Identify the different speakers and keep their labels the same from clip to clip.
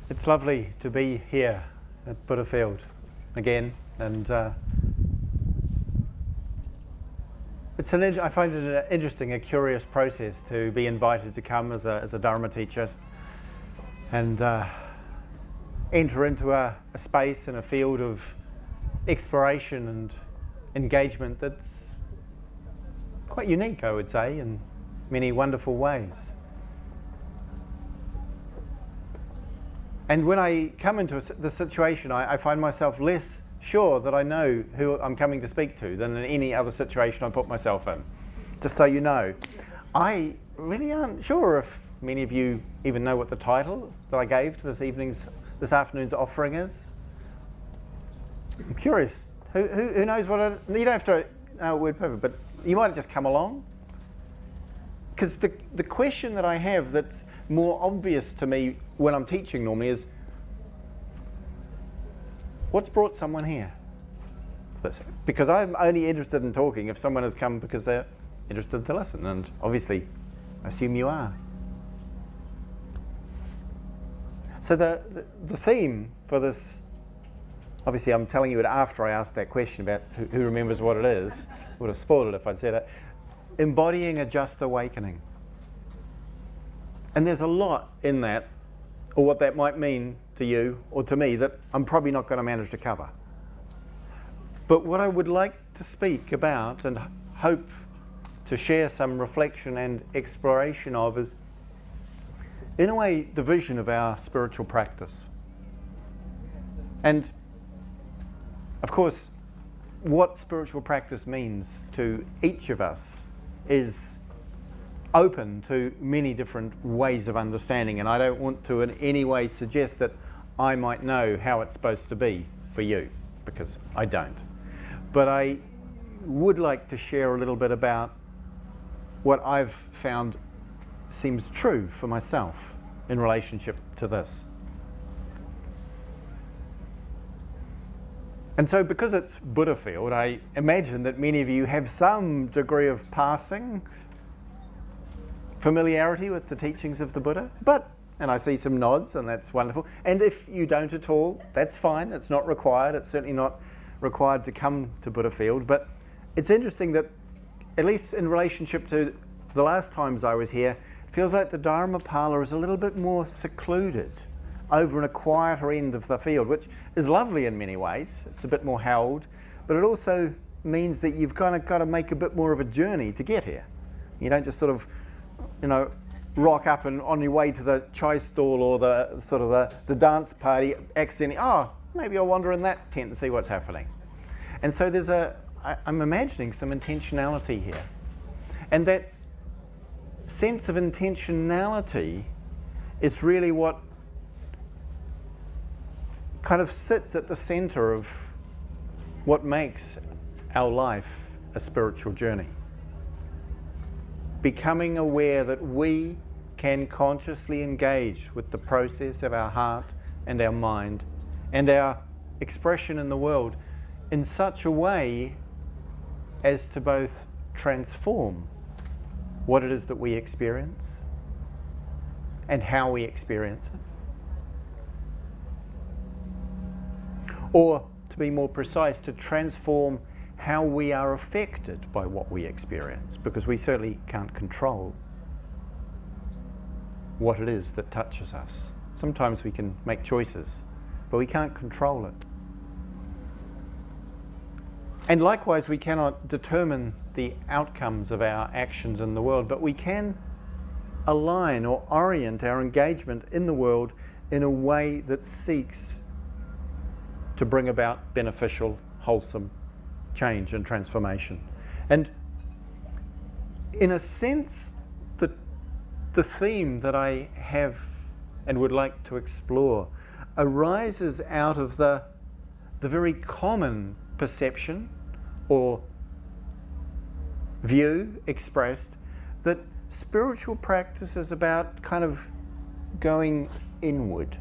Speaker 1: It's lovely to be here at Buddha Field again, and I find it an interesting, a curious process to be invited to come as a Dharma teacher and enter into a space and a field of exploration and engagement that's quite unique, I would say, in many wonderful ways. And when I come into the situation, I find myself less sure that I know who I'm coming to speak to than in any other situation I put myself in. Just so you know, I really aren't sure if many of you even know what the title that I gave to this afternoon's offering is. I'm curious. Who knows what it is? You don't have to know a word perfect, but you might have just come along. Because the question that I have that's more obvious to me when I'm teaching normally is, what's brought someone here for this? Because I'm only interested in talking if someone has come because they're interested to listen, and obviously I assume you are. So the theme for this, obviously I'm telling you it after I asked that question about who remembers what it is. Would have spoiled it if I'd said it. Embodying a just awakening. And there's a lot in that, or what that might mean to you or to me, that I'm probably not going to manage to cover. But what I would like to speak about and hope to share some reflection and exploration of is, in a way, the vision of our spiritual practice. And, of course, what spiritual practice means to each of us is open to many different ways of understanding, and I don't want to in any way suggest that I might know how it's supposed to be for you, because I don't. But I would like to share a little bit about what I've found seems true for myself in relationship to this. And so because it's Buddha Field, I imagine that many of you have some degree of passing familiarity with the teachings of the Buddha, and I see some nods, and that's wonderful. And if you don't at all, that's fine. It's not required. It's certainly not required to come to Buddha Field. But it's interesting that, at least in relationship to the last times I was here, it feels like the Dharma Parlour is a little bit more secluded over in a quieter end of the field, which is lovely in many ways. It's a bit more held, but it also means that you've kind of got to make a bit more of a journey to get here. You don't just sort of, rock up and on your way to the chai stall or the dance party, accidentally, maybe I'll wander in that tent and see what's happening. And so I'm imagining some intentionality here. And that sense of intentionality is really what kind of sits at the center of what makes our life a spiritual journey. Becoming aware that we can consciously engage with the process of our heart and our mind and our expression in the world in such a way as to both transform what it is that we experience and how we experience it. Or, to be more precise, to transform how we are affected by what we experience, because we certainly can't control what it is that touches us. Sometimes we can make choices, but we can't control it. And likewise, we cannot determine the outcomes of our actions in the world, but we can align or orient our engagement in the world in a way that seeks to bring about beneficial, wholesome change and transformation. And in a sense, the theme that I have and would like to explore arises out of the very common perception or view expressed that spiritual practice is about kind of going inward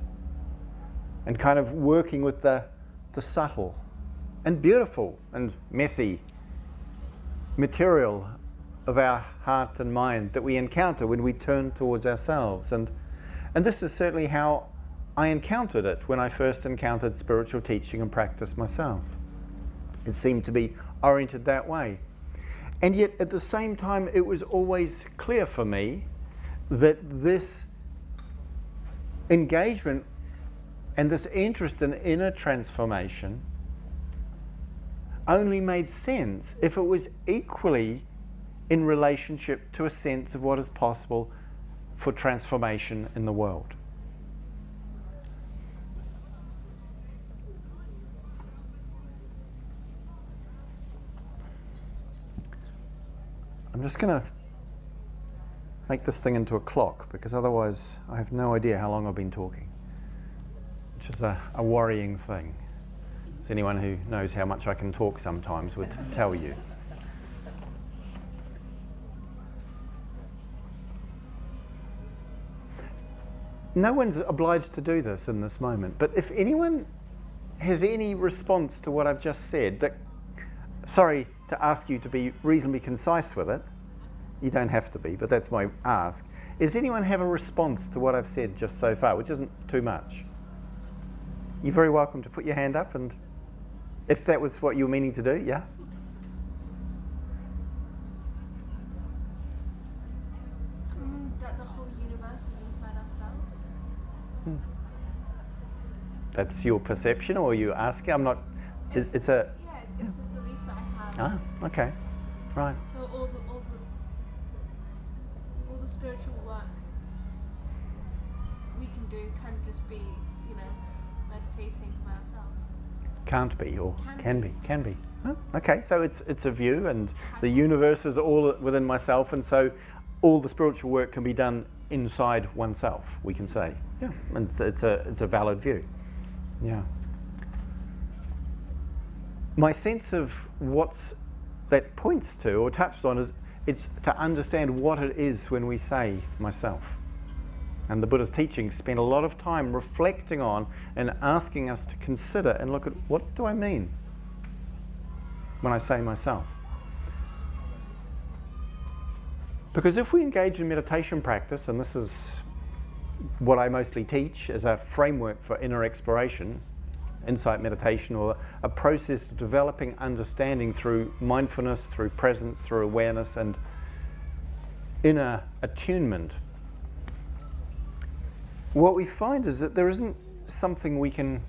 Speaker 1: and kind of working with the subtle and beautiful and messy material of our heart and mind that we encounter when we turn towards ourselves. And this is certainly how I encountered it when I first encountered spiritual teaching and practice myself. It seemed to be oriented that way. And yet at the same time, it was always clear for me that this engagement and this interest in inner transformation only made sense if it was equally in relationship to a sense of what is possible for transformation in the world. I'm just going to make this thing into a clock, because otherwise I have no idea how long I've been talking, which is a worrying thing. As anyone who knows how much I can talk sometimes would tell you. No one's obliged to do this in this moment, but if anyone has any response to what I've just said, sorry to ask you to be reasonably concise with it. You don't have to be, but that's my ask. Does anyone have a response to what I've said just so far, which isn't too much? You're very welcome to put your hand up, and if that was what you were meaning to do, yeah?
Speaker 2: That the whole universe is inside ourselves.
Speaker 1: That's your perception, or are you asking? I'm not. It's a.
Speaker 2: Yeah, it's a belief that I have.
Speaker 1: Ah, okay, right.
Speaker 2: So all the spiritual work we can do can just be, meditating by ourselves.
Speaker 1: Can't be, or can be. Can be. Oh, okay, so it's a view, and the universe is all within myself, and so all the spiritual work can be done inside oneself, we can say. Yeah, and it's a valid view. Yeah. My sense of what that points to or touches on is it's to understand what it is when we say myself. And the Buddha's teachings spend a lot of time reflecting on and asking us to consider and look at, what do I mean when I say myself? Because if we engage in meditation practice, and this is what I mostly teach as a framework for inner exploration, insight meditation, or a process of developing understanding through mindfulness, through presence, through awareness and inner attunement, what we find is that there isn't something we can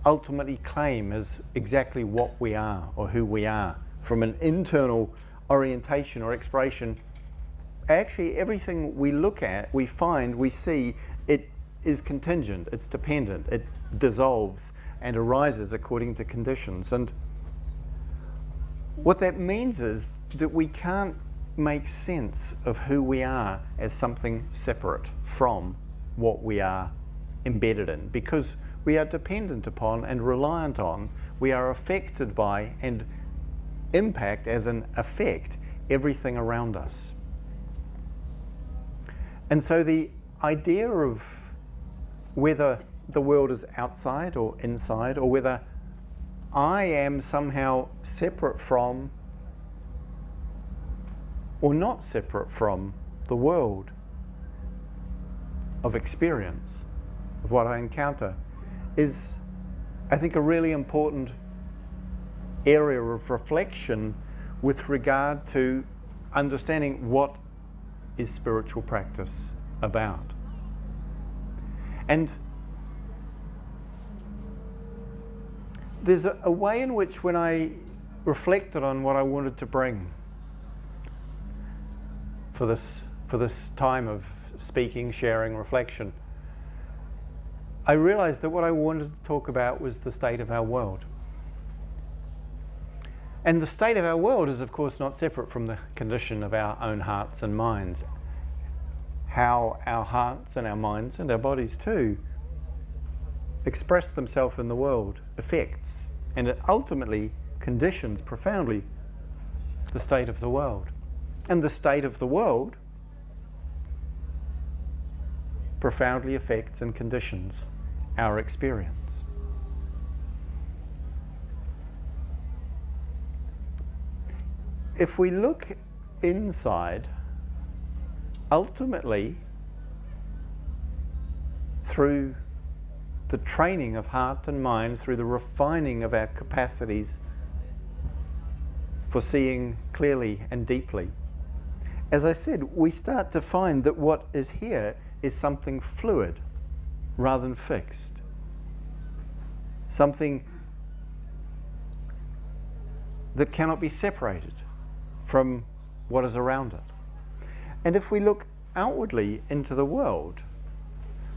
Speaker 1: ultimately claim as exactly what we are or who we are from an internal orientation or exploration. Actually, everything we look at, we find, we see, it is contingent, it's dependent, it dissolves and arises according to conditions. And what that means is that we can't make sense of who we are as something separate from what we are embedded in, because we are dependent upon and reliant on, we are affected by and impact as an effect everything around us. And so the idea of whether the world is outside or inside, or whether I am somehow separate from or not separate from the world of experience, of what I encounter, is, I think, a really important area of reflection with regard to understanding what is spiritual practice about. And there's a way in which, when I reflected on what I wanted to bring for this time of speaking, sharing, reflection, I realized that what I wanted to talk about was the state of our world. And the state of our world is, of course, not separate from the condition of our own hearts and minds. How our hearts and our minds and our bodies too express themselves in the world affects, and it ultimately conditions profoundly the state of the world. And the state of the world profoundly affects and conditions our experience. If we look inside, ultimately, through the training of heart and mind through the refining of our capacities for seeing clearly and deeply, as I said, we start to find that what is here is something fluid rather than fixed. Something that cannot be separated from what is around it. And if we look outwardly into the world,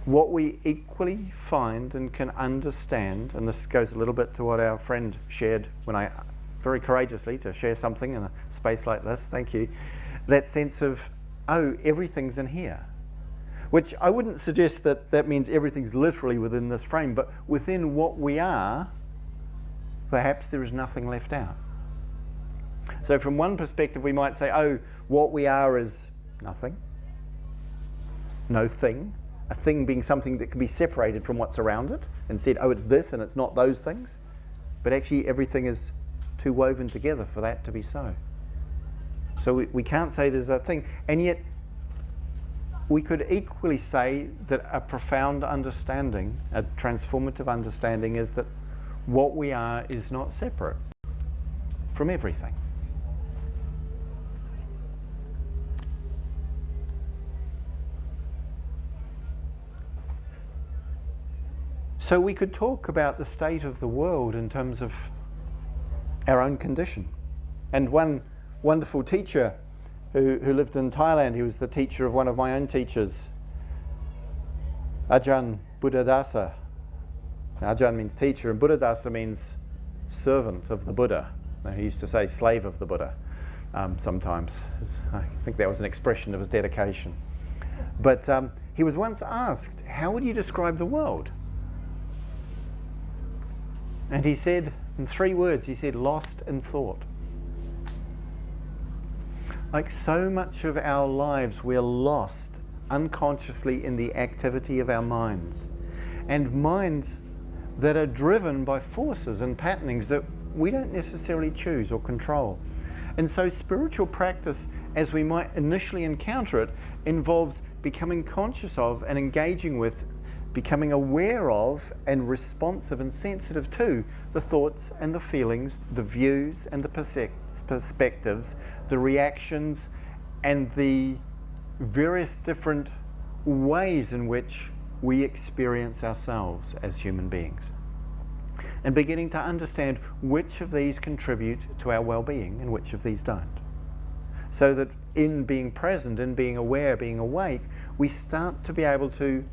Speaker 1: what we equally find and can understand, and this goes a little bit to what our friend shared when I very courageously to share something in a space like this, thank you, that sense of, oh, everything's in here. Which I wouldn't suggest that that means everything's literally within this frame, but within what we are, perhaps there is nothing left out. So from one perspective, we might say, oh, what we are is nothing, no thing, a thing being something that can be separated from what's around it and said, oh, it's this and it's not those things. But actually everything is too woven together for that to be so. So we can't say there's a thing. And yet we could equally say that a profound understanding, a transformative understanding, is that what we are is not separate from everything. So we could talk about the state of the world in terms of our own condition. And one wonderful teacher who lived in Thailand, he was the teacher of one of my own teachers, Ajahn Buddhadasa. Ajahn means teacher, and Buddhadasa means servant of the Buddha. Now, he used to say slave of the Buddha sometimes. I think that was an expression of his dedication. But he was once asked, how would you describe the world? And he said, in 3 words, he said, lost in thought. Like so much of our lives, we're lost unconsciously in the activity of our minds. And minds that are driven by forces and patternings that we don't necessarily choose or control. And so spiritual practice, as we might initially encounter it, involves becoming conscious of and engaging with, becoming aware of and responsive and sensitive to the thoughts and the feelings, the views and the perspectives, the reactions and the various different ways in which we experience ourselves as human beings. And beginning to understand which of these contribute to our well-being and which of these don't. So that in being present, in being aware, being awake, we start to be able to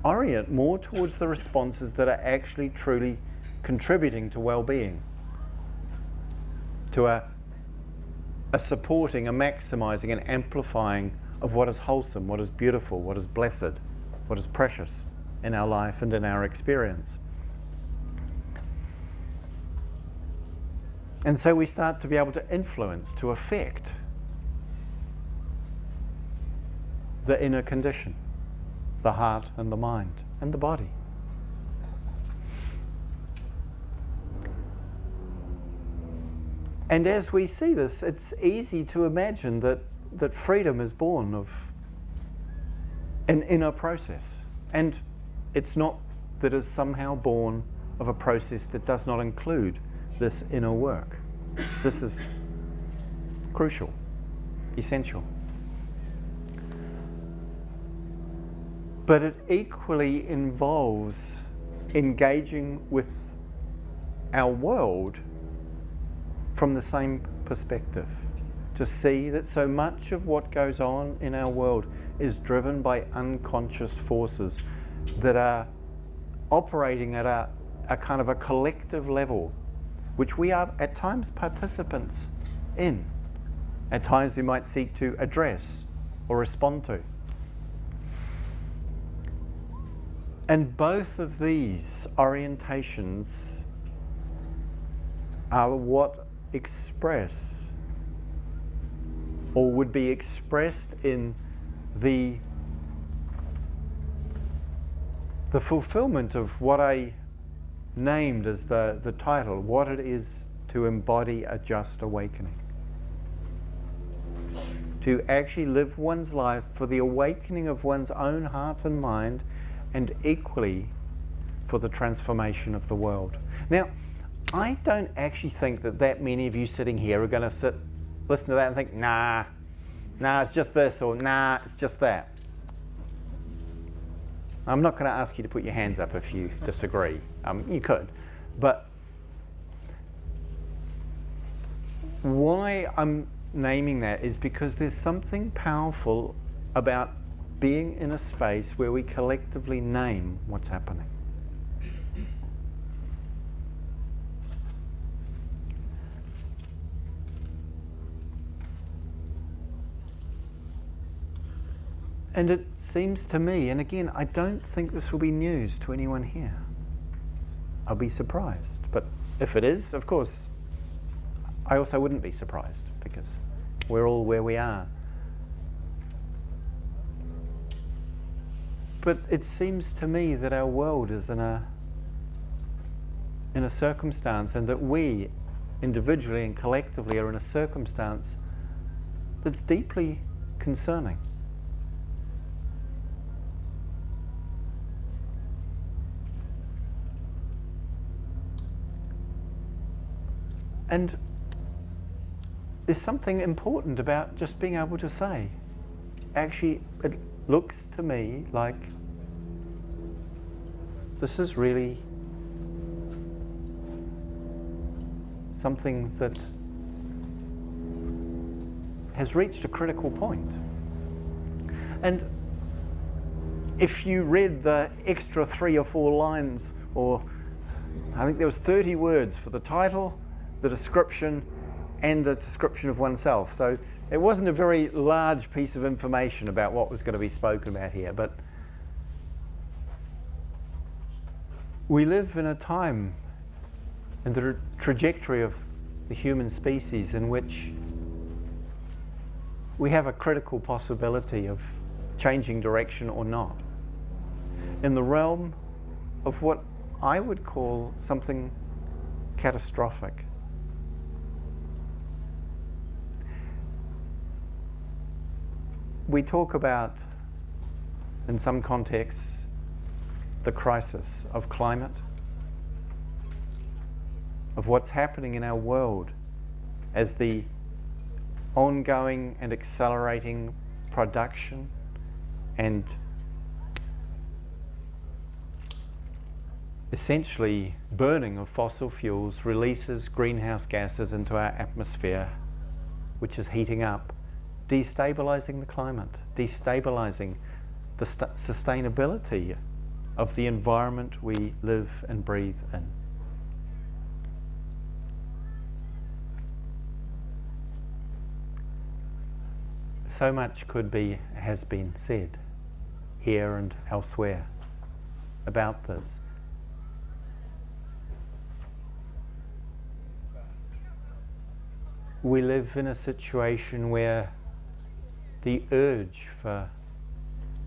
Speaker 1: orient more towards the responses that are actually truly contributing to well-being, to a supporting, a maximizing, an amplifying of what is wholesome, what is beautiful, what is blessed, what is precious in our life and in our experience. And so we start to be able to influence, to affect the inner condition, the heart and the mind and the body. And as we see this, it's easy to imagine that freedom is born of an inner process. And it's not that it's somehow born of a process that does not include this inner work. This is crucial, essential. But it equally involves engaging with our world from the same perspective, to see that so much of what goes on in our world is driven by unconscious forces that are operating at a kind of a collective level, which we are at times participants in. At times we might seek to address or respond to. And both of these orientations are what express or would be expressed in the fulfillment of what I named as the title, what it is to embody a just awakening. To actually live one's life for the awakening of one's own heart and mind, and equally for the transformation of the world. Now, I don't actually think that many of you sitting here are going to listen to that and think, nah, it's just this, or nah, it's just that. I'm not going to ask you to put your hands up if you disagree. You could. But why I'm naming that is because there's something powerful about being in a space where we collectively name what's happening. And it seems to me, and again, I don't think this will be news to anyone here. I'll be surprised. But if it is, of course, I also wouldn't be surprised because we're all where we are. But it seems to me that our world is in a circumstance, and that we, individually and collectively, are in a circumstance that's deeply concerning. And there's something important about just being able to say, actually, it looks to me like this is really something that has reached a critical point. And if you read the extra 3 or 4 lines, or I think there was 30 words for the title, the description, and a description of oneself. So it wasn't a very large piece of information about what was going to be spoken about here, but we live in a time in the trajectory of the human species in which we have a critical possibility of changing direction or not, in the realm of what I would call something catastrophic. We talk about, in some contexts, the crisis of climate, of what's happening in our world as the ongoing and accelerating production and essentially burning of fossil fuels releases greenhouse gases into our atmosphere, which is heating up, destabilizing the climate, destabilizing the sustainability of the environment we live and breathe in. So much has been said here and elsewhere about this. We live in a situation where the urge for,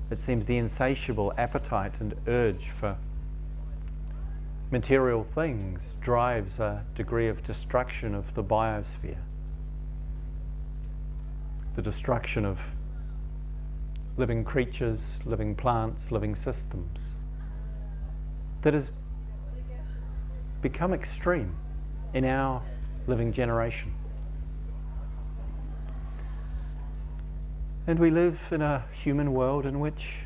Speaker 1: it seems the insatiable appetite and urge for material things drives a degree of destruction of the biosphere, the destruction of living creatures, living plants, living systems, that has become extreme in our living generation. And we live in a human world in which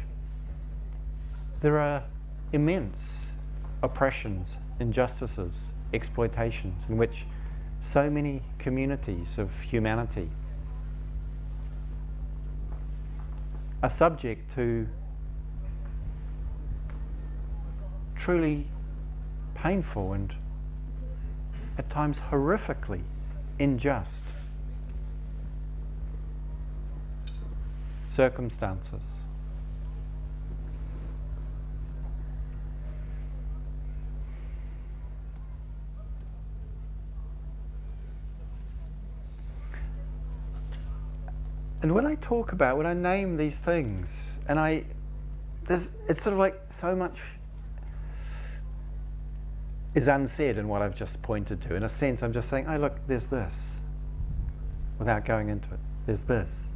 Speaker 1: there are immense oppressions, injustices, exploitations, in which so many communities of humanity are subject to truly painful and at times horrifically unjust circumstances. And when I name these things, and it's sort of like so much is unsaid in what I've just pointed to. In a sense, I'm just saying, oh look, there's this, without going into it. There's this,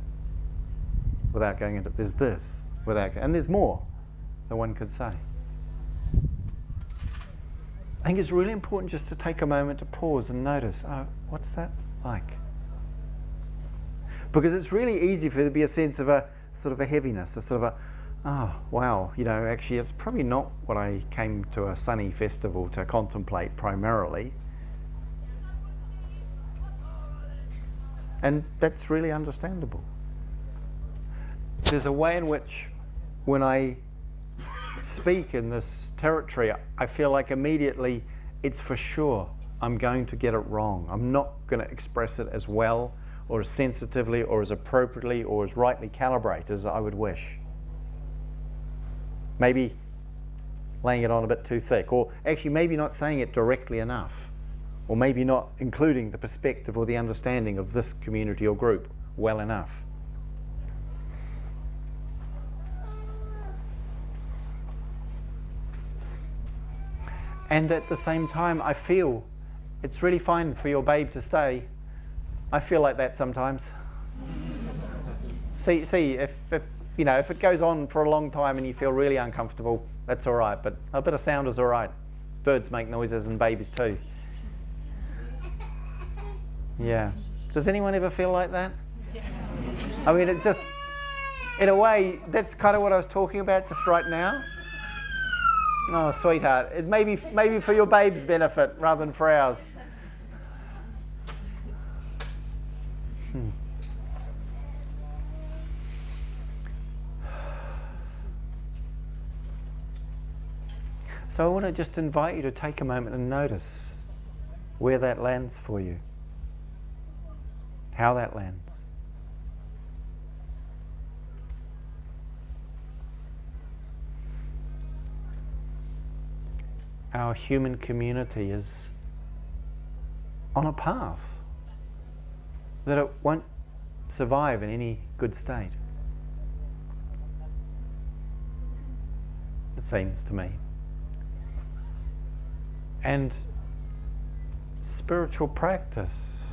Speaker 1: without going into it. There's this, and there's more than one could say. I think it's really important just to take a moment to pause and notice, oh, what's that like? Because it's really easy for there to be a sense of a sort of a heaviness, a sort of a, oh, wow, you know, actually it's probably not what I came to a sunny festival to contemplate primarily. And that's really understandable. There's a way in which when I speak in this territory, I feel like immediately it's for sure I'm going to get it wrong. I'm not going to express it as well or as sensitively or as appropriately or as rightly calibrated as I would wish. Maybe laying it on a bit too thick, or actually maybe not saying it directly enough, or maybe not including the perspective or the understanding of this community or group well enough. And at the same time, I feel it's really fine for your babe to stay. I feel like that sometimes. See, if you know, if it goes on for a long time and you feel really uncomfortable, that's all right. But a bit of sound is all right. Birds make noises and babies too. Yeah. Does anyone ever feel like that?
Speaker 2: Yes.
Speaker 1: I mean, it just, in a way, that's kind of what I was talking about just right now. Oh, sweetheart. It maybe for your babe's benefit rather than for ours. So I want to just invite you to take a moment and notice where that lands for you, how that lands. Our human community is on a path that it won't survive in any good state. It seems to me. And spiritual practice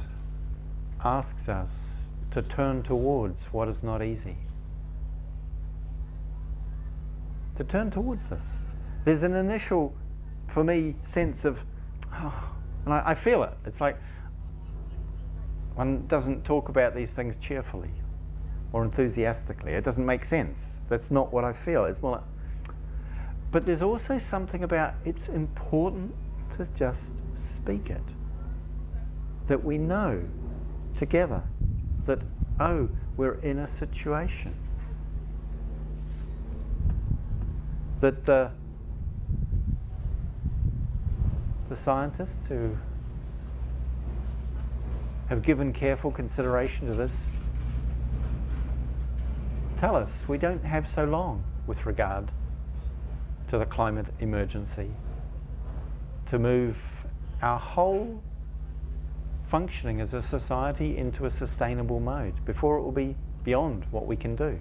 Speaker 1: asks us to turn towards what is not easy. To turn towards this. There's an initial, for me, sense of, oh, and I feel it. It's like one doesn't talk about these things cheerfully or enthusiastically. It doesn't make sense. That's not what I feel. It's more like, but there's also something about it's important to just speak it. That we know together that, oh, we're in a situation. That the scientists who have given careful consideration to this tell us we don't have so long with regard to the climate emergency to move our whole functioning as a society into a sustainable mode before it will be beyond what we can do.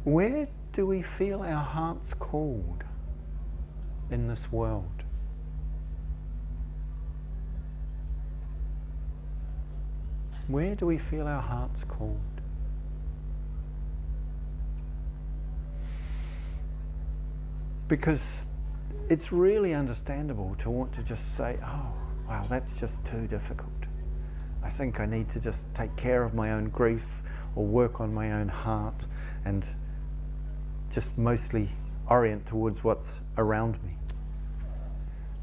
Speaker 1: Where do we feel our hearts called in this world? Where do we feel our hearts called? Because it's really understandable to want to just say, oh, wow, that's just too difficult. I think I need to just take care of my own grief or work on my own heart and just mostly orient towards what's around me.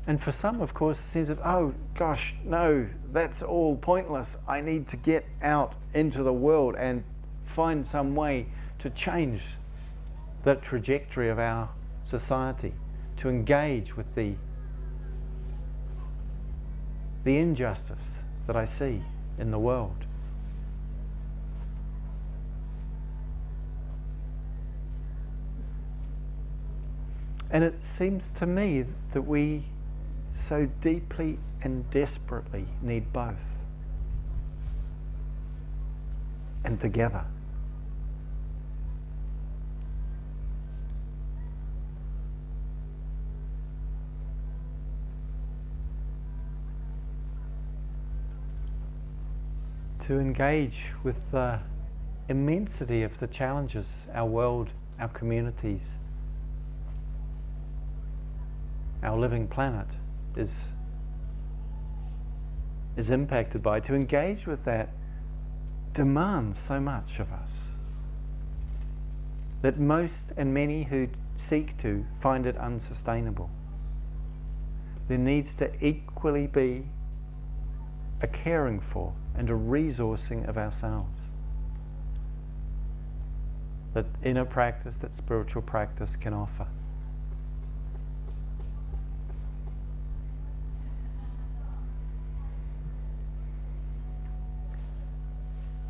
Speaker 1: And for some, of course, the sense of, oh gosh, no, that's all pointless. I need to get out into the world and find some way to change the trajectory of our society, to engage with the injustice that I see in the world. And it seems to me that we so deeply and desperately need both. And together. To engage with the immensity of the challenges our world, our communities, our living planet is impacted by, to engage with that demands so much of us that most and many who seek to find it unsustainable. There needs to equally be a caring for and a resourcing of ourselves. That inner practice, that spiritual practice can offer.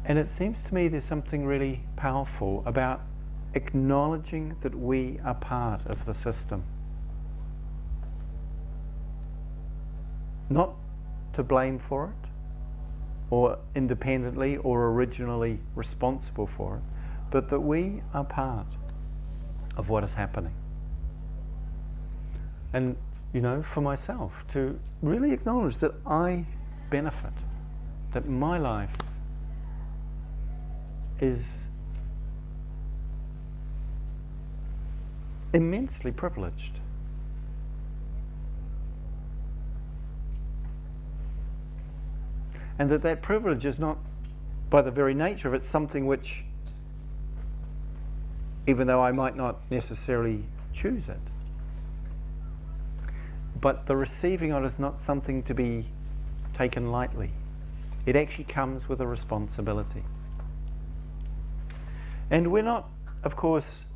Speaker 1: And it seems to me there's something really powerful about acknowledging that we are part of the system. Not to blame for it, or independently or originally responsible for it, but that we are part of what is happening. And, for myself, to really acknowledge that I benefit, that my life is immensely privileged. And that privilege is not, by the very nature of it, something which, even though I might not necessarily choose it, but the receiving of it is not something to be taken lightly. It actually comes with a responsibility. And we're not, of course,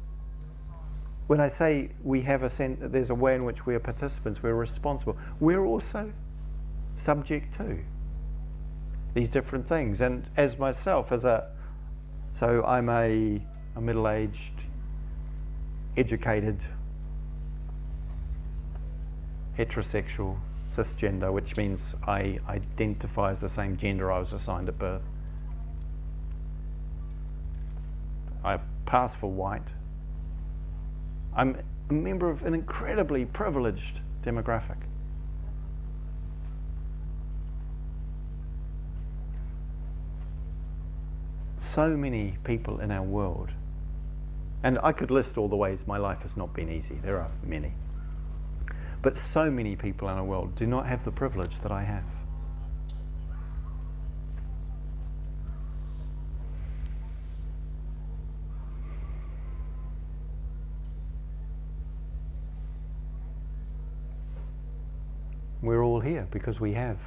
Speaker 1: when I say we have a sense that there's a way in which we are participants, we're responsible, we're also subject to these different things. And as myself, so I'm a middle-aged, educated, heterosexual, cisgender, which means I identify as the same gender I was assigned at birth. I pass for white. I'm a member of an incredibly privileged demographic. So many people in our world, and I could list all the ways my life has not been easy, there are many, but so many people in our world do not have the privilege that I have. We're all here because we have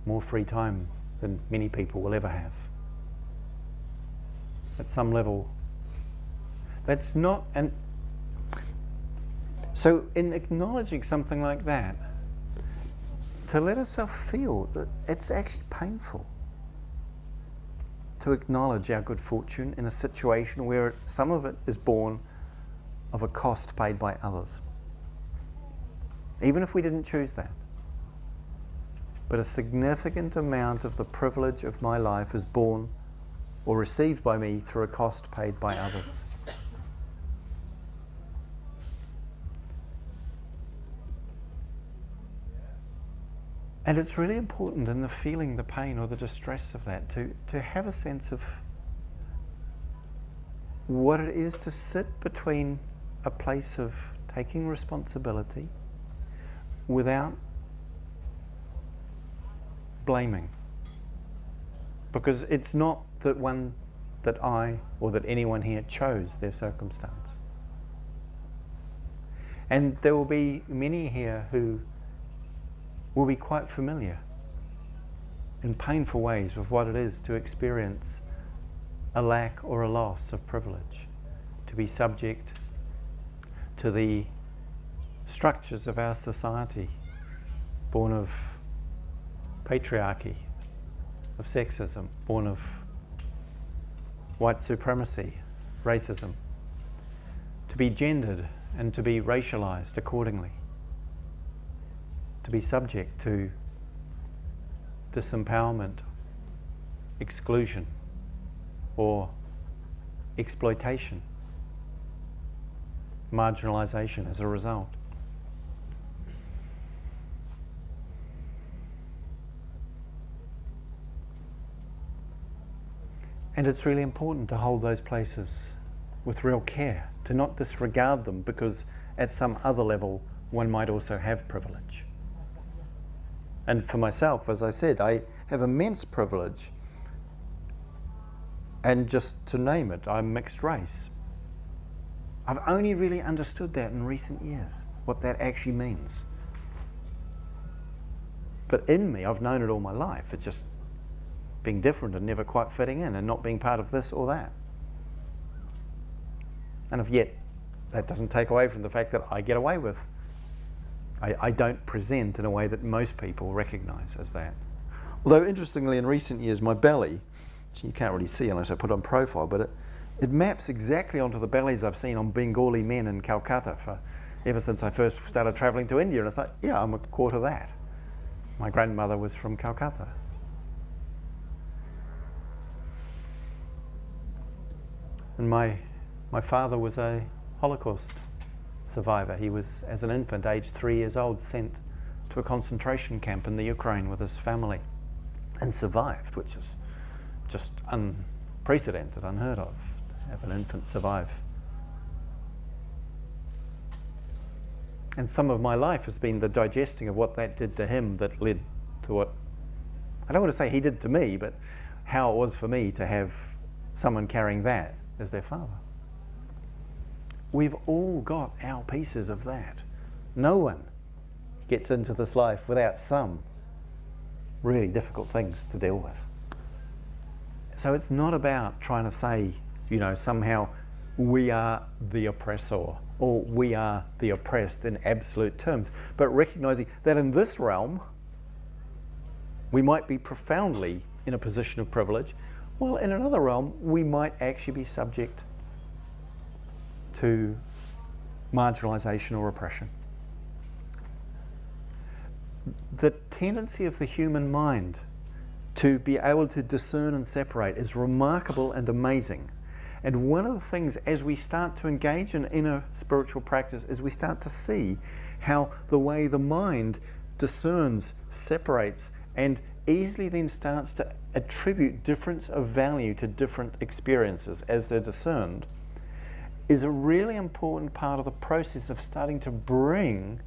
Speaker 1: more free time than many people will ever have. At some level, that's not, and so in acknowledging something like that, to let ourselves feel that it's actually painful to acknowledge our good fortune in a situation where some of it is born of a cost paid by others. Even if we didn't choose that. But a significant amount of the privilege of my life is born or received by me through a cost paid by others. And it's really important in the feeling the pain or the distress of that to have a sense of what it is to sit between a place of taking responsibility without blaming. Because it's not that I or that anyone here chose their circumstance. And there will be many here who will be quite familiar in painful ways with what it is to experience a lack or a loss of privilege, to be subject to the structures of our society, born of patriarchy, of sexism, born of white supremacy, racism, to be gendered and to be racialized accordingly, to be subject to disempowerment, exclusion, or exploitation, marginalization as a result. And it's really important to hold those places with real care, to not disregard them because at some other level one might also have privilege. And for myself, as I said, I have immense privilege. And just to name it, I'm mixed race. I've only really understood that in recent years, what that actually means. But in me, I've known it all my life. It's just being different and never quite fitting in and not being part of this or that. And yet, that doesn't take away from the fact that I get away with. I don't present in a way that most people recognise as that. Although, interestingly, in recent years, my belly, which you can't really see unless I put on profile, but it maps exactly onto the bellies I've seen on Bengali men in Calcutta ever since I first started travelling to India. And it's like, yeah, I'm a quarter that. My grandmother was from Calcutta. And my father was a Holocaust survivor. He was, as an infant, aged 3 years old, sent to a concentration camp in the Ukraine with his family and survived, which is just unprecedented, unheard of, to have an infant survive. And some of my life has been the digesting of what that did to him that led to what, I don't want to say he did to me, but how it was for me to have someone carrying that as their father. We've all got our pieces of that. No one gets into this life without some really difficult things to deal with. So it's not about trying to say, somehow we are the oppressor or we are the oppressed in absolute terms, but recognizing that in this realm, we might be profoundly in a position of privilege, while in another realm, we might actually be subject to marginalisation or oppression. The tendency of the human mind to be able to discern and separate is remarkable and amazing. And one of the things as we start to engage in inner spiritual practice is we start to see how the way the mind discerns, separates, and easily then starts to attribute difference of value to different experiences as they're discerned is a really important part of the process of starting to bring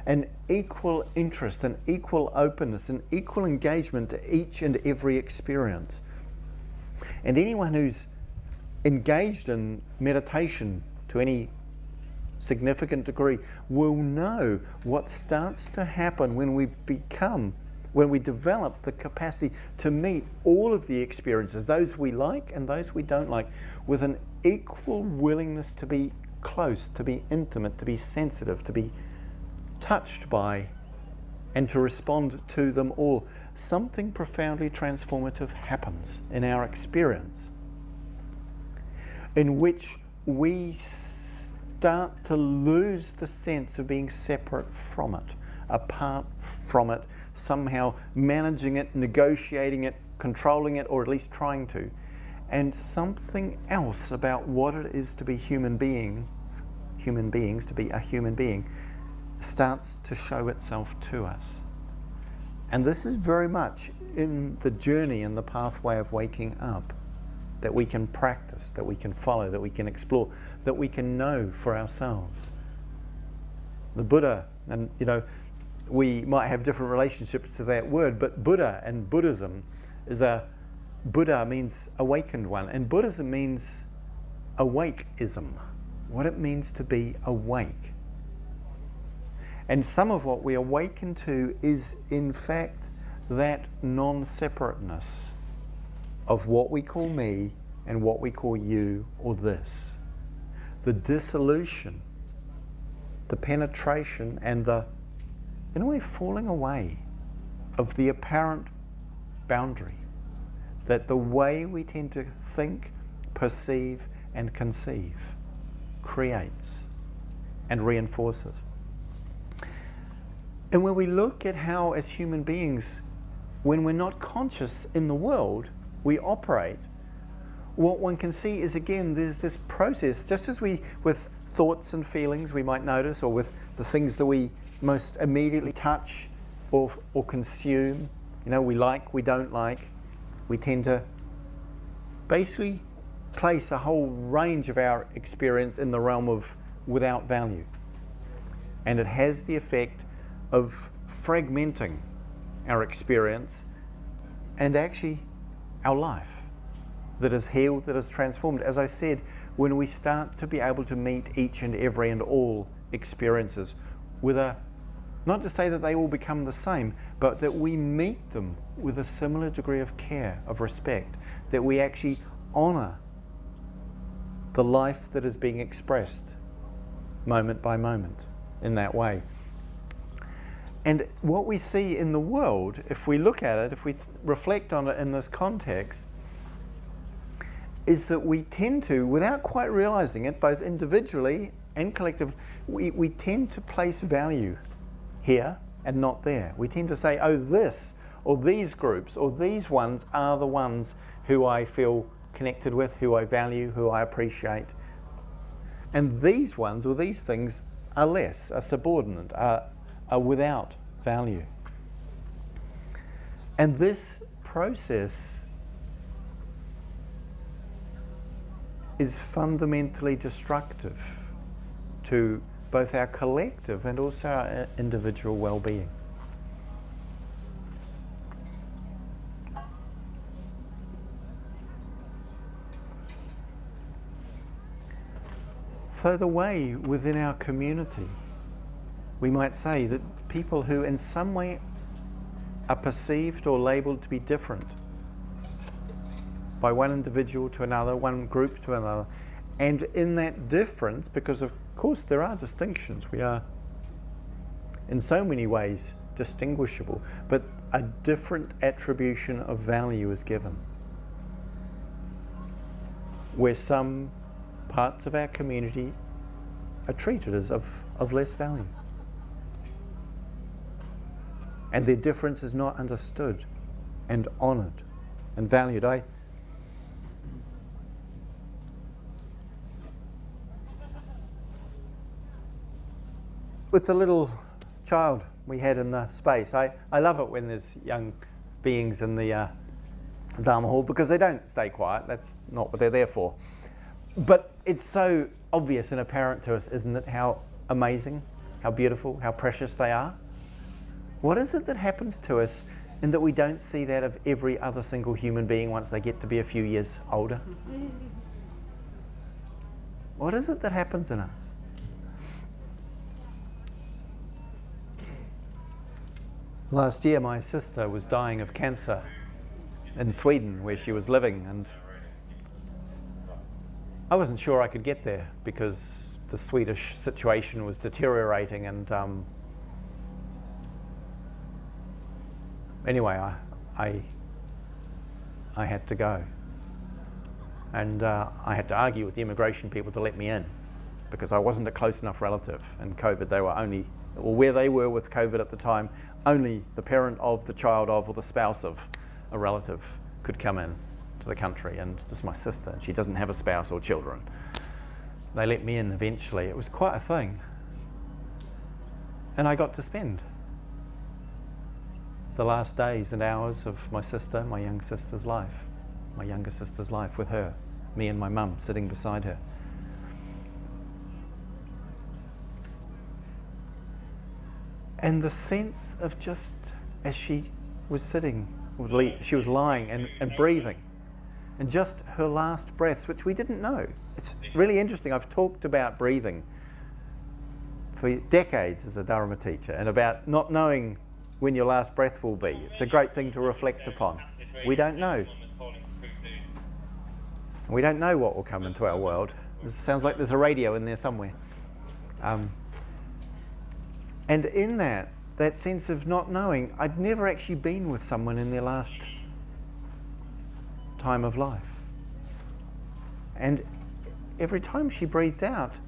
Speaker 1: an equal interest, an equal openness, an equal engagement to each and every experience. And anyone who's engaged in meditation to any significant degree will know what starts to happen when we develop the capacity to meet all of the experiences, those we like and those we don't like, with an equal willingness to be close, to be intimate, to be sensitive, to be touched by, and to respond to them all. Something profoundly transformative happens in our experience, in which we start to lose the sense of being separate from it, apart from it, somehow managing it, negotiating it, controlling it, or at least trying to. And something else about what it is to be human beings, to be a human being, starts to show itself to us. And this is very much in the journey and the pathway of waking up that we can practice, that we can follow, that we can explore, that we can know for ourselves. The Buddha, and we might have different relationships to that word, but Buddha and Buddhism Buddha means awakened one, and Buddhism means awakeism, what it means to be awake. And some of what we awaken to is, in fact, that non-separateness of what we call me and what we call you or this. The dissolution, the penetration, and the, in a way, falling away of the apparent boundary that the way we tend to think, perceive, and conceive creates and reinforces. And when we look at how, as human beings, when we're not conscious in the world, we operate, what one can see is, again, there's this process, just as we, with thoughts and feelings we might notice, or with the things that we most immediately touch or consume, we like, we don't like, we tend to basically place a whole range of our experience in the realm of without value. And it has the effect of fragmenting our experience and actually our life that is healed, that is transformed. As I said, when we start to be able to meet each and every and all experiences with not to say that they all become the same, but that we meet them with a similar degree of care, of respect, that we actually honour the life that is being expressed moment by moment in that way. And what we see in the world, if we look at it, if we reflect on it in this context, is that we tend to, without quite realising it, both individually and collectively, we tend to place value here and not there. We tend to say, oh, this or these groups or these ones are the ones who I feel connected with, who I value, who I appreciate. And these ones or these things are less, are subordinate, are without value. And this process is fundamentally destructive to both our collective and also our individual well-being. So the way within our community, we might say that people who in some way are perceived or labelled to be different by one individual to another, one group to another, and in that difference, because of course there are distinctions, we are in so many ways distinguishable, but a different attribution of value is given. Where some parts of our community are treated as of less value. And their difference is not understood and honoured and valued. With the little child we had in the space, I love it when there's young beings in the Dharma hall, because they don't stay quiet. That's not what they're there for. But it's so obvious and apparent to us, isn't it, how amazing, how beautiful, how precious they are? What is it that happens to us in that we don't see that of every other single human being once they get to be a few years older? What is it that happens in us? Last year my sister was dying of cancer in Sweden, where she was living, and I wasn't sure I could get there because the Swedish situation was deteriorating, and anyway, I had to go, and I had to argue with the immigration people to let me in because I wasn't a close enough relative. And COVID, they were only, or where they were with COVID at the time, only the parent of, the child of, or the spouse of a relative could come in to the country. And this is my sister, and she doesn't have a spouse or children. They let me in eventually. It was quite a thing. And I got to spend the last days and hours of my sister, my young sister's life, my younger sister's life with her, me and my mum sitting beside her. And the sense of just as she was sitting, she was lying and breathing, and just her last breaths, which we didn't know. It's really interesting. I've talked about breathing for decades as a Dharma teacher, and about not knowing when your last breath will be. It's a great thing to reflect upon. We don't know. We don't know what will come into our world. It sounds like there's a radio in there somewhere. And in that sense of not knowing, I'd never actually been with someone in their last time of life. And every time she breathed out,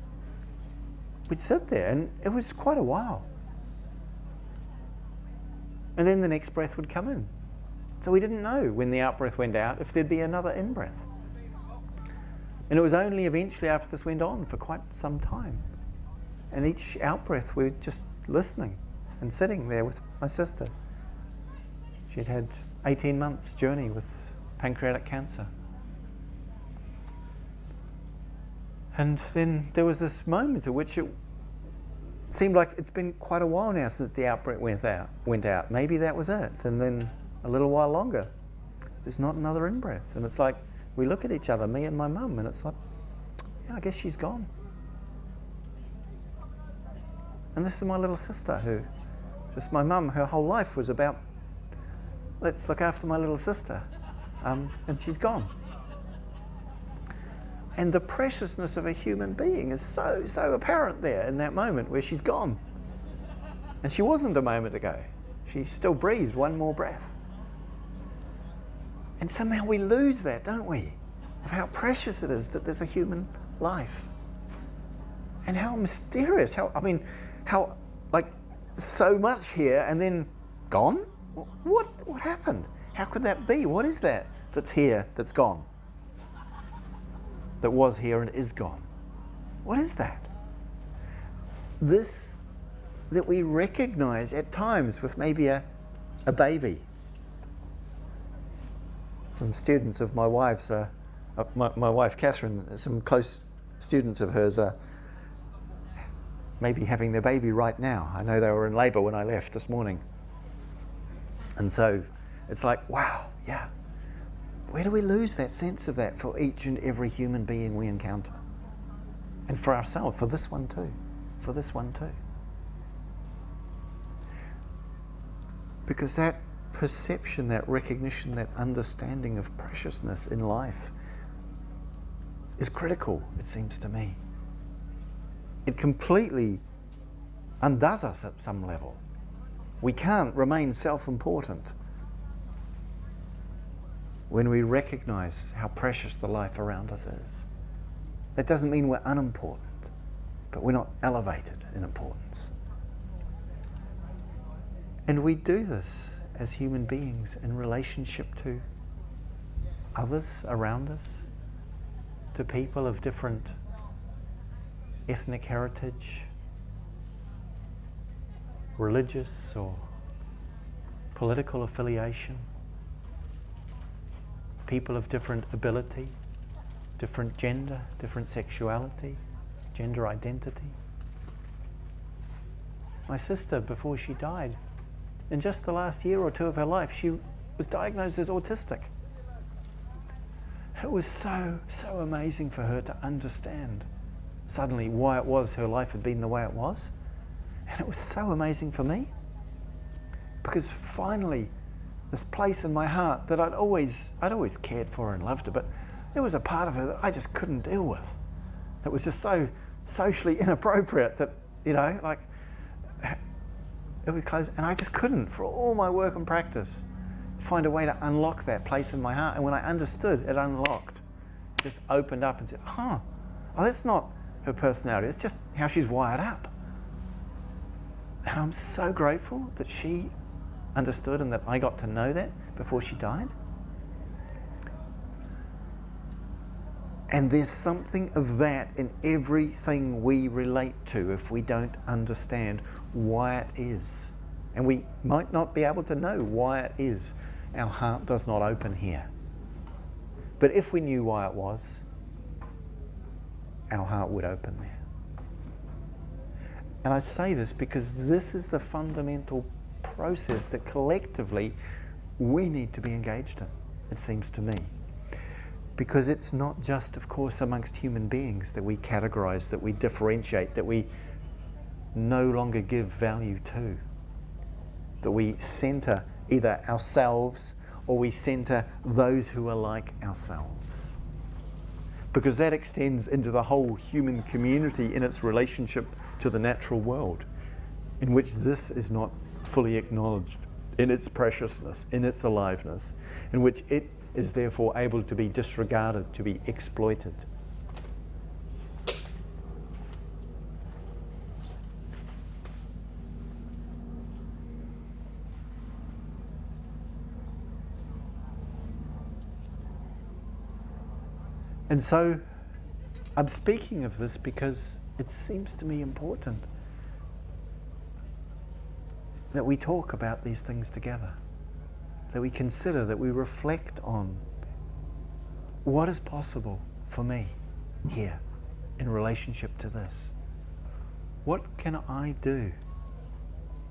Speaker 1: we'd sit there, and it was quite a while. And then the next breath would come in. So we didn't know when the out-breath went out if there'd be another in-breath. And it was only eventually after this went on for quite some time. And each out-breath we were just listening and sitting there with my sister. She'd had 18 months journey with pancreatic cancer. And then there was this moment at which it seemed like it's been quite a while now since the outbreak went out. Maybe that was it. And then a little while longer, there's not another in-breath. And it's like, we look at each other, me and my mum, and it's like, yeah, I guess she's gone. And this is my little sister who, just my mum, her whole life was about, let's look after my little sister. And she's gone. And the preciousness of a human being is so apparent there in that moment where she's gone. And she wasn't a moment ago. She still breathed one more breath. And somehow we lose that, don't we? Of how precious it is that there's a human life. And how mysterious, how like so much here and then gone? What happened? How could that be? What is that that's here that's gone? That was here and is gone? What is that? This that we recognize at times with maybe a baby. Some students of my wife's, my wife Catherine, some close students of hers are maybe having their baby right now. I know they were in labour when I left this morning. And so it's like, wow, yeah. Where do we lose that sense of that for each and every human being we encounter? And for ourselves, for this one too. For this one too. Because that perception, that recognition, that understanding of preciousness in life is critical, it seems to me. It completely undoes us at some level. We can't remain self-important when we recognize how precious the life around us is. That doesn't mean we're unimportant, but we're not elevated in importance. And we do this as human beings in relationship to others around us, to people of different ethnic heritage, religious or political affiliation, people of different ability, different gender, different sexuality, gender identity. My sister, before she died, in just the last year or two of her life, she was diagnosed as autistic. It was so amazing for her to understand suddenly why it was her life had been the way it was. And it was so amazing for me, because finally this place in my heart that I'd always cared for and loved her, but there was a part of her that I just couldn't deal with, that was just so socially inappropriate that, like it would close, and I just couldn't, for all my work and practice, find a way to unlock that place in my heart. And when I understood, it unlocked, it just opened up and said, oh, that's not her personality, it's just how she's wired up. And I'm so grateful that she understood and that I got to know that before she died. And there's something of that in everything we relate to if we don't understand why it is. And we might not be able to know why it is our heart does not open here. But if we knew why it was, our heart would open there. And I say this because this is the fundamental process that collectively we need to be engaged in, it seems to me. Because it's not just, of course, amongst human beings that we categorize, that we differentiate, that we no longer give value to, that we center either ourselves or we center those who are like ourselves. Because that extends into the whole human community in its relationship to the natural world, in which this is not fully acknowledged in its preciousness, in its aliveness, in which it is therefore able to be disregarded, to be exploited. And so I'm speaking of this because it seems to me important that we talk about these things together, that we consider, that we reflect on what is possible for me here in relationship to this? What can I do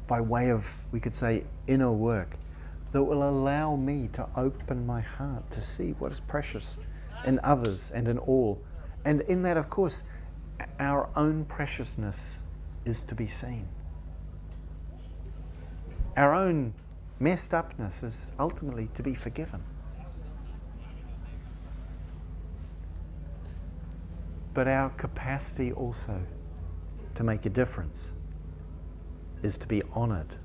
Speaker 1: by way of, we could say, inner work that will allow me to open my heart to see what is precious in others and in all? And in that, of course, our own preciousness is to be seen. Our own messed upness is ultimately to be forgiven. But our capacity also to make a difference is to be honoured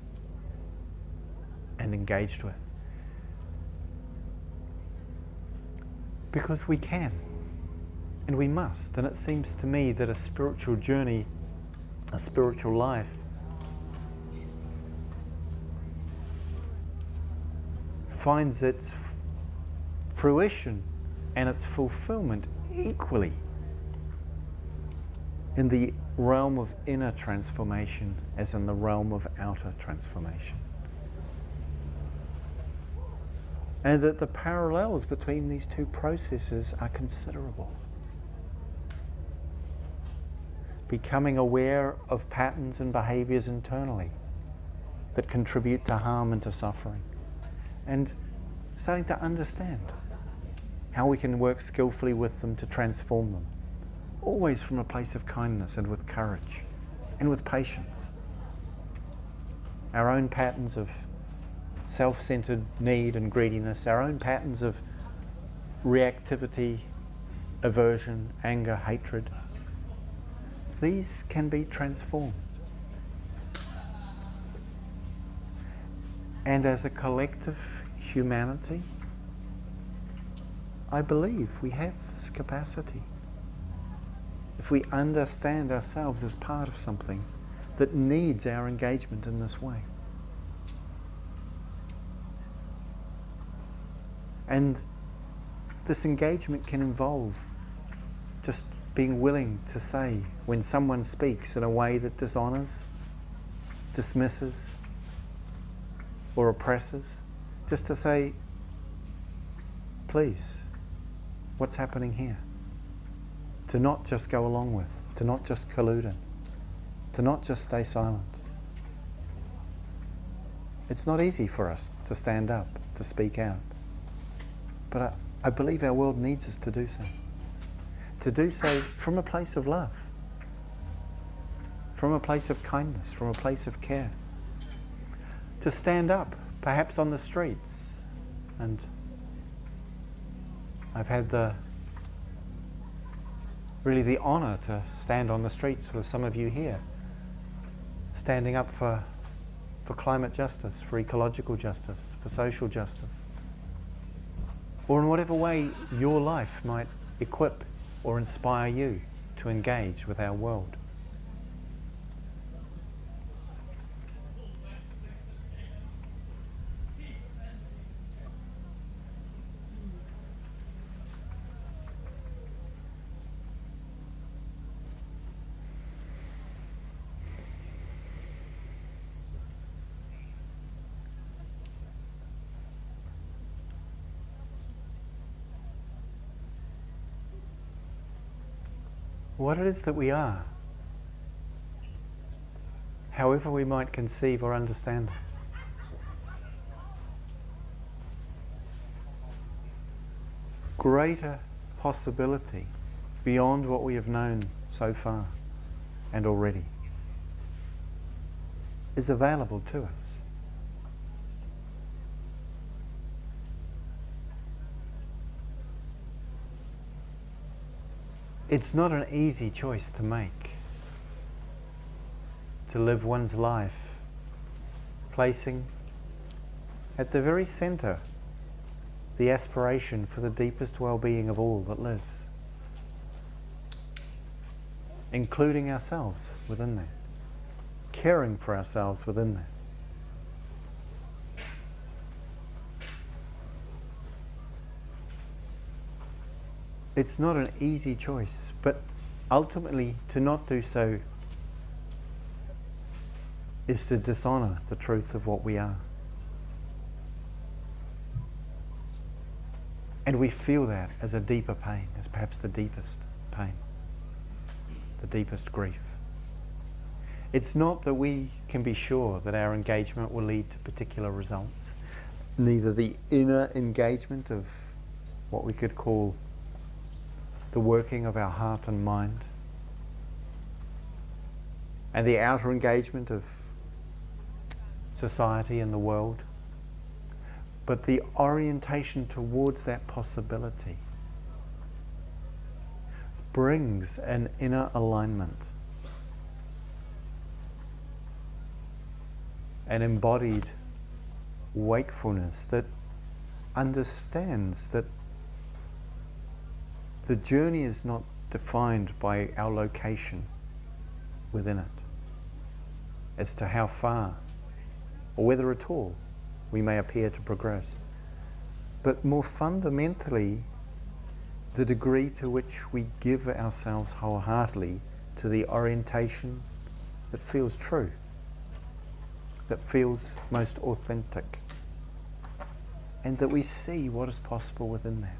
Speaker 1: and engaged with. Because we can, and we must. And it seems to me that a spiritual journey, a spiritual life, finds its fruition and its fulfillment equally in the realm of inner transformation as in the realm of outer transformation. And that the parallels between these two processes are considerable. Becoming aware of patterns and behaviours internally that contribute to harm and to suffering. And starting to understand how we can work skillfully with them to transform them. Always from a place of kindness and with courage and with patience. Our own patterns of self-centered need and greediness, our own patterns of reactivity, aversion, anger, hatred, these can be transformed. And as a collective humanity, I believe we have this capacity. If we understand ourselves as part of something that needs our engagement in this way. And this engagement can involve just being willing to say when someone speaks in a way that dishonours, dismisses, or oppresses, just to say, please, what's happening here? To not just go along with, to not just collude in, to not just stay silent. It's not easy for us to stand up, to speak out. But I believe our world needs us to do so. To do so from a place of love, from a place of kindness, from a place of care. To stand up, perhaps on the streets. And I've had the honour to stand on the streets with some of you here, standing up for climate justice, for ecological justice, for social justice, or in whatever way your life might equip or inspire you to engage with our world. What it is that we are, however we might conceive or understand it. Greater possibility beyond what we have known so far and already is available to us. It's not an easy choice to make, to live one's life placing at the very centre the aspiration for the deepest well-being of all that lives, including ourselves within that, caring for ourselves within that. It's not an easy choice, but ultimately to not do so is to dishonour the truth of what we are. And we feel that as a deeper pain, as perhaps the deepest pain. the deepest grief. It's not that we can be sure that our engagement will lead to particular results. Neither the inner engagement of what we could call the working of our heart and mind, and the outer engagement of society and the world, but the orientation towards that possibility brings an inner alignment, an embodied wakefulness that understands that the journey is not defined by our location within it as to how far or whether at all we may appear to progress, but more fundamentally the degree to which we give ourselves wholeheartedly to the orientation that feels true, that feels most authentic, and that we see what is possible within that.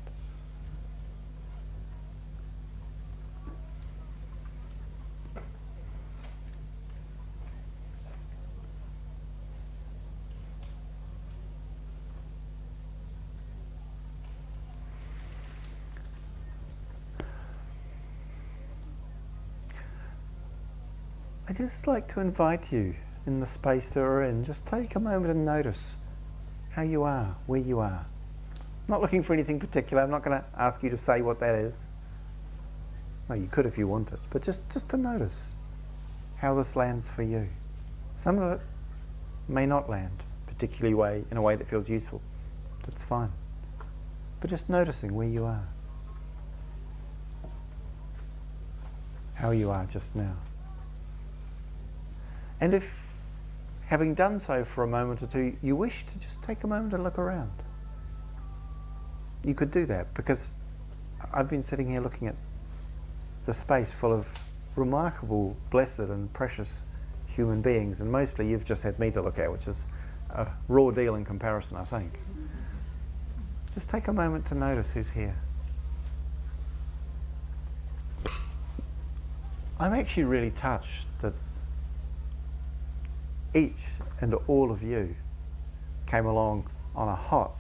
Speaker 1: I'd just like to invite you in the space that we're in, just take a moment and notice how you are, where you are. I'm not looking for anything particular. I'm not going to ask you to say what that is. No, you could if you wanted, but just to notice how this lands for you. Some of it may not land particularly in a way that feels useful. That's fine. But just noticing where you are. How you are just now. And if, having done so for a moment or two, you wish to just take a moment and look around, you could do that, because I've been sitting here looking at the space full of remarkable, blessed and precious human beings, and mostly you've just had me to look at, which is a raw deal in comparison, I think. Just take a moment to notice who's here. I'm actually really touched that each and all of you came along on a hot,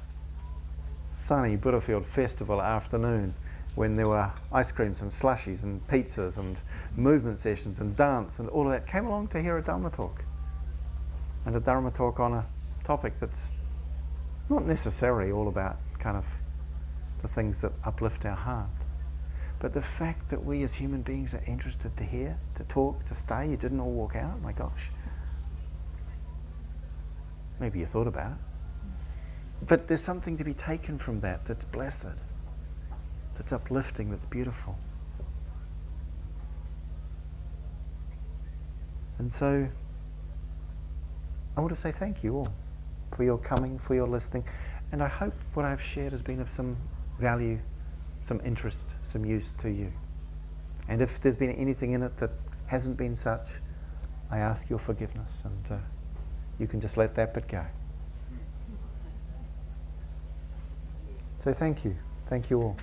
Speaker 1: sunny Buddhafield festival afternoon when there were ice creams and slushies and pizzas and movement sessions and dance and all of that, came along to hear a Dharma talk. And a Dharma talk on a topic that's not necessarily all about kind of the things that uplift our heart. But the fact that we as human beings are interested to hear, to talk, to stay, you didn't all walk out, my gosh. Maybe you thought about it. But there's something to be taken from that that's blessed, that's uplifting, that's beautiful. And so I want to say thank you all for your coming, for your listening, and I hope what I've shared has been of some value, some interest, some use to you. And if there's been anything in it that hasn't been such, I ask your forgiveness, and you can just let that bit go. So thank you all.